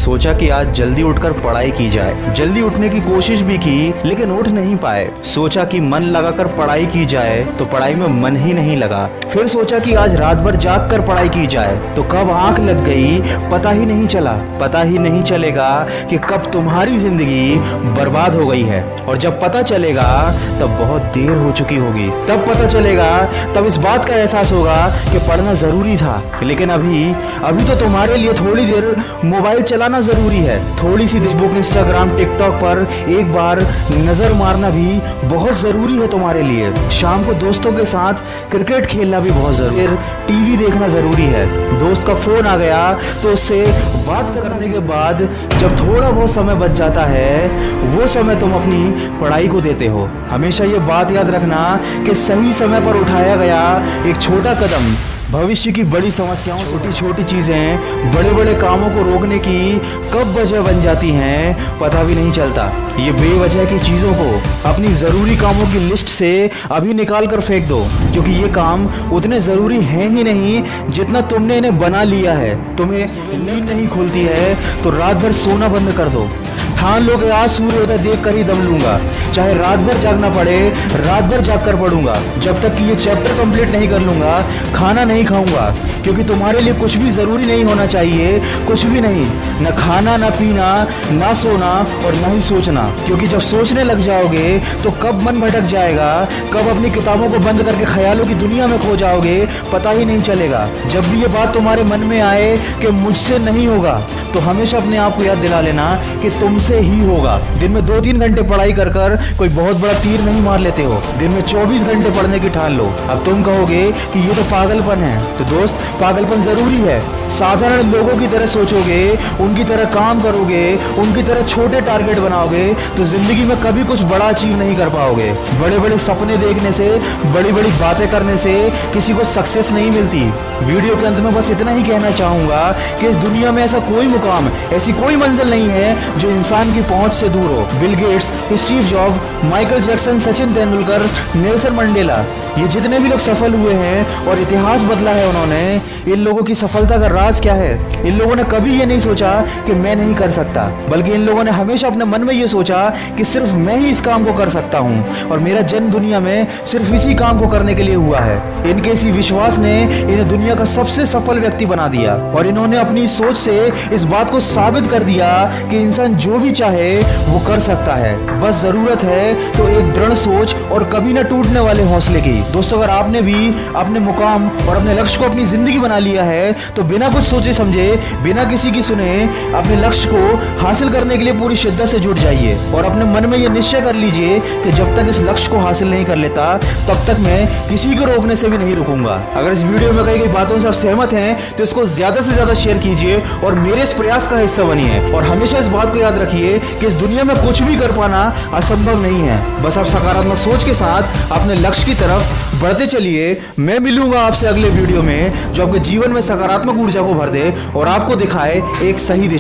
सोचा कि आज जल्दी उठकर पढ़ाई की जाए। जल्दी उठने की कोशिश भी की लेकिन उठ नहीं पाए। सोचा कि मन लगाकर पढ़ाई की जाए तो पढ़ाई में मन ही नहीं लगा। फिर सोचा कि आज रात भर जाग कर पढ़ाई की जाए तो कब आंख लग गई पता ही नहीं चला। पता ही नहीं चलेगा कि कब तुम्हारी जिंदगी बर्बाद हो गई है, और जब पता चलेगा तब बहुत देर हो चुकी होगी। तब पता चलेगा, तब इस बात का एहसास होगा कि पढ़ना जरूरी था। लेकिन अभी तो तुम्हारे लिए थोड़ी देर मोबाइल चलाना जरूरी है। थोड़ी सी फेसबुक, इंस्टाग्राम, टिकटॉक पर एक बार नजर मारना भी बहुत जरूरी है तुम्हारे लिए। शाम को दोस्तों के साथ क्रिकेट खेलना भी बहुत जरूरी है। टीवी देखना जरूरी है। दोस्त का फोन आ गया तो उससे बात करने के बाद जब थोड़ा बहुत समय बच जाता है, वो समय तुम अपनी पढ़ाई को देते हो। हमेशा ये बात याद रखना कि सही समय पर उठाया गया एक छोटा कदम भविष्य की बड़ी समस्याओं, छोटी छोटी चीजें बड़े बड़े कामों को रोकने की कब वजह बन जाती हैं पता भी नहीं चलता। ये बेवजह की चीजों को अपनी जरूरी कामों की लिस्ट से अभी निकाल कर फेंक दो, क्योंकि ये काम उतने जरूरी हैं ही नहीं जितना तुमने इन्हें बना लिया है। तुम्हें नींद नहीं खुलती है तो रात भर सोना बंद कर दो। ठान लो कि आज सूर्योदय देख कर ही दम लूंगा, चाहे रात भर जागना पड़े, रात भर जाग कर पढ़ूंगा। जब तक कि ये चैप्टर कंप्लीट नहीं कर लूंगा खाना नहीं खाऊंगा, क्योंकि तुम्हारे लिए कुछ भी जरूरी नहीं होना चाहिए। कुछ भी नहीं, न खाना, न पीना, ना सोना और न ही सोचना। क्योंकि जब सोचने लग जाओगे तो कब मन भटक जाएगा, कब अपनी किताबों को बंद करके ख्यालों की दुनिया में खो जाओगे पता ही नहीं चलेगा। जब भी ये बात तुम्हारे मन में आए कि मुझसे नहीं होगा, तो हमेशा अपने आप को याद दिला लेना कि तुमसे ही होगा। दिन में 2-3 घंटे पढ़ाई कर कोई बहुत बड़ा तीर नहीं मार लेते हो। दिन में 24 घंटे पढ़ने की ठान लो। अब तुम कहोगे कि ये तो पागलपन है, तो दोस्त पागलपन जरूरी है। साधारण लोगों की तरह सोचोगे, उनकी तरह काम करोगे, उनकी तरह छोटे टारगेट बनाओगे तो जिंदगी में कभी कुछ बड़ा अचीव नहीं कर पाओगे। बड़े बड़े सपने देखने से, बड़ी बड़ी बातें करने से किसी को सक्सेस नहीं मिलती। वीडियो के अंत में बस इतना ही कहना चाहूंगा कि इस दुनिया में ऐसा कोई मुकाम, ऐसी कोई मंजिल नहीं है जो इंसान की पहुंच से दूर हो। Bill Gates, Steve job, Michael Jackson, Sachin Tendulkar, Nelson Mandela, ये जितने भी लोग सफल हुए हैं और इतिहास बदला है उन्होंने, इन लोगों की सफलता का राज क्या है? इन लोगों ने कभी ये नहीं सोचा कि मैं नहीं कर सकता, बल्कि इन लोगों ने हमेशा अपने मन में ये सोचा कि सिर्फ मैं ही इस काम को कर सकता हूँ और मेरा जन्म दुनिया में सिर्फ इसी काम को करने के लिए हुआ है। इनके इसी विश्वास ने इन्हें दुनिया का सबसे सफल व्यक्ति बना दिया, और इन्होंने अपनी सोच से इस बात को साबित कर दिया कि इंसान जो भी चाहे वो कर सकता है। बस जरूरत है तो एक दृढ़ सोच और कभी न टूटने वाले हौसले की। दोस्तों, अगर आपने भी अपने मुकाम और अपने लक्ष्य को अपनी जिंदगी बना लिया है तो बिना कुछ सोचे समझे, बिना किसी की सुने, अपने लक्ष्य को हासिल करने के लिए पूरी शिद्दत से जुट जाइए और अपने मन में ये निश्चय कर लीजिए कि जब तक इस लक्ष्य को हासिल नहीं कर लेता तब तक मैं किसी को रोकने से भी नहीं रुकूंगा। अगर इस वीडियो में कही गई बातों से आप सहमत हैं तो इसको ज्यादा से ज्यादा शेयर कीजिए और मेरे इस प्रयास का हिस्सा बनिए। और हमेशा इस बात को याद रखिए कि इस दुनिया में कुछ भी कर पाना असंभव नहीं है। बस आप सकारात्मक सोच के साथ अपने लक्ष्य की तरफ बढ़ते चलिए। मैं मिलूंगा आपसे अगले वीडियो में जो आपके जीवन में सकारात्मक ऊर्जा को भर दे और आपको दिखाए एक सही दिशा।